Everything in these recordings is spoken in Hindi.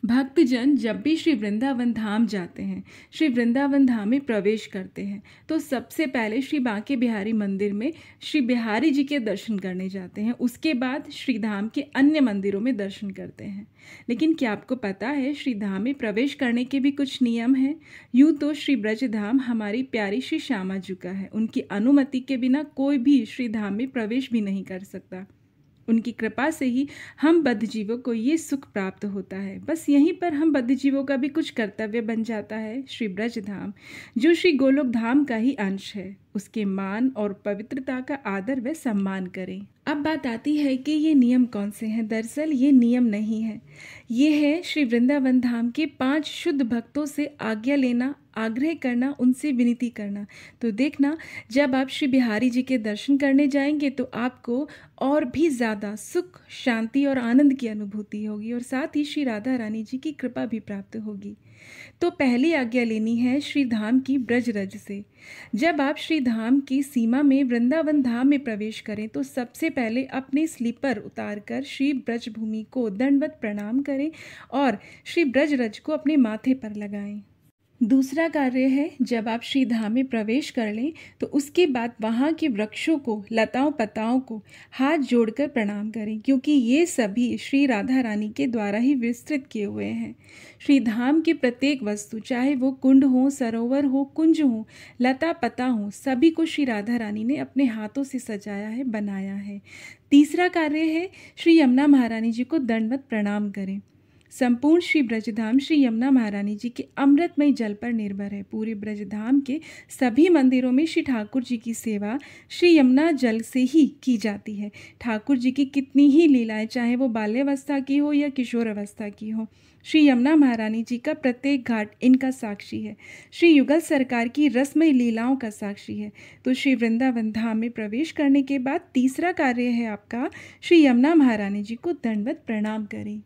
भक्तजन जब भी श्री वृंदावन धाम जाते हैं, श्री वृंदावन धाम में प्रवेश करते हैं, तो सबसे पहले श्री बांके बिहारी मंदिर में श्री बिहारी जी के दर्शन करने जाते हैं। उसके बाद श्री धाम के अन्य मंदिरों में दर्शन करते हैं। लेकिन क्या आपको पता है, श्री धाम में प्रवेश करने के भी कुछ नियम हैं। यूँ तो श्री ब्रज धाम हमारी प्यारी श्री श्यामा जी का है। उनकी अनुमति के बिना कोई भी श्री धाम में प्रवेश भी नहीं कर सकता। उनकी कृपा से ही हम बद्ध जीवों को ये सुख प्राप्त होता है। बस यहीं पर हम बद्ध जीवों का भी कुछ कर्तव्य बन जाता है। श्री ब्रज धाम जो श्री गोलोक धाम का ही अंश है, उसके मान और पवित्रता का आदर व सम्मान करें। अब बात आती है कि ये नियम कौन से हैं। दरअसल ये नियम नहीं है, ये है श्री वृंदावन धाम के 5 शुद्ध भक्तों से आज्ञा लेना, आग्रह करना, उनसे विनती करना। तो देखना, जब आप श्री बिहारी जी के दर्शन करने जाएंगे तो आपको और भी ज़्यादा सुख, शांति और आनंद की अनुभूति होगी और साथ ही श्री राधा रानी जी की कृपा भी प्राप्त होगी। तो पहली आज्ञा लेनी है श्री धाम की ब्रजरज से। जब आप श्री धाम की सीमा में वृंदावन धाम में प्रवेश करें तो सबसे पहले अपने स्लीपर उतारकर श्री ब्रजभूमि को दंडवत प्रणाम करें और श्री ब्रजरज को अपने माथे पर लगाएं। दूसरा कार्य है, जब आप श्री धाम में प्रवेश कर लें तो उसके बाद वहाँ के वृक्षों को, लताओं पताओं को हाथ जोड़कर प्रणाम करें, क्योंकि ये सभी श्री राधा रानी के द्वारा ही विस्तृत किए हुए हैं। श्री धाम की प्रत्येक वस्तु, चाहे वो कुंड हो, सरोवर हो, कुंज हो, लता पता हो, सभी को श्री राधा रानी ने अपने हाथों से सजाया है, बनाया है। तीसरा कार्य है, श्री यमुना महारानी जी को दंडवत प्रणाम करें। संपूर्ण श्री ब्रजधाम श्री यमुना महारानी जी के अमृतमय जल पर निर्भर है। पूरे ब्रजधाम के सभी मंदिरों में श्री ठाकुर जी की सेवा श्री यमुना जल से ही की जाती है। ठाकुर जी की कितनी ही लीलाएं, चाहे वो बाल्यावस्था की हो या किशोर अवस्था की हो, श्री यमुना महारानी जी का प्रत्येक घाट इनका साक्षी है। श्री युगल सरकार की रसमय लीलाओं का साक्षी है। तो श्री वृंदावन धाम में प्रवेश करने के बाद तीसरा कार्य है आपका, श्री यमुना महारानी जी को दंडवत प्रणाम करें।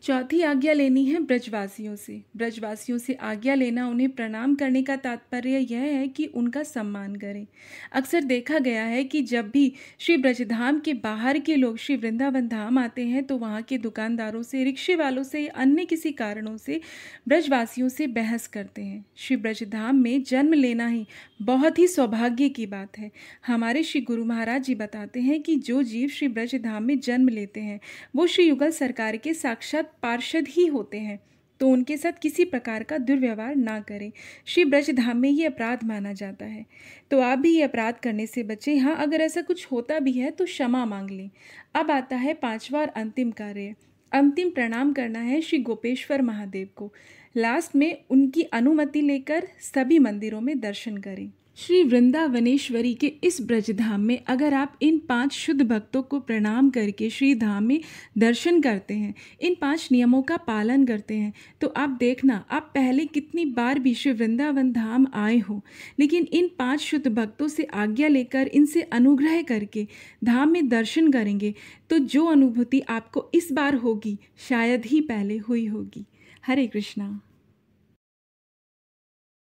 चौथी आज्ञा लेनी है ब्रजवासियों से। ब्रजवासियों से आज्ञा लेना, उन्हें प्रणाम करने का तात्पर्य यह है कि उनका सम्मान करें। अक्सर देखा गया है कि जब भी श्री ब्रजधाम के बाहर के लोग श्री वृंदावन धाम आते हैं तो वहाँ के दुकानदारों से, रिक्शे वालों से, अन्य किसी कारणों से ब्रजवासियों से बहस करते हैं। श्री ब्रजधाम में जन्म लेना ही बहुत ही सौभाग्य की बात है। हमारे श्री गुरु महाराज जी बताते हैं कि जो जीव श्री ब्रजधाम में जन्म लेते हैं वो श्री युगल सरकार के साक्षात पार्षद ही होते हैं, तो उनके साथ किसी प्रकार का दुर्व्यवहार ना करें। श्री ब्रजधाम में ये अपराध माना जाता है, तो आप भी ये अपराध करने से बचें। हाँ, अगर ऐसा कुछ होता भी है तो क्षमा मांग लें। अब आता है 5वां और अंतिम कार्य। अंतिम प्रणाम करना है श्री गोपेश्वर महादेव को। लास्ट में उनकी अनुमति लेकर सभी मंदिरों में दर्शन करें। श्री वृंदावनेश्वरी के इस ब्रजधाम में अगर आप इन 5 शुद्ध भक्तों को प्रणाम करके श्री धाम में दर्शन करते हैं, इन 5 नियमों का पालन करते हैं, तो आप देखना, आप पहले कितनी बार भी श्री वृंदावन धाम आए हो, लेकिन इन 5 शुद्ध भक्तों से आज्ञा लेकर, इनसे अनुग्रह करके धाम में दर्शन करेंगे तो जो अनुभूति आपको इस बार होगी शायद ही पहले हुई होगी। हरे कृष्णा।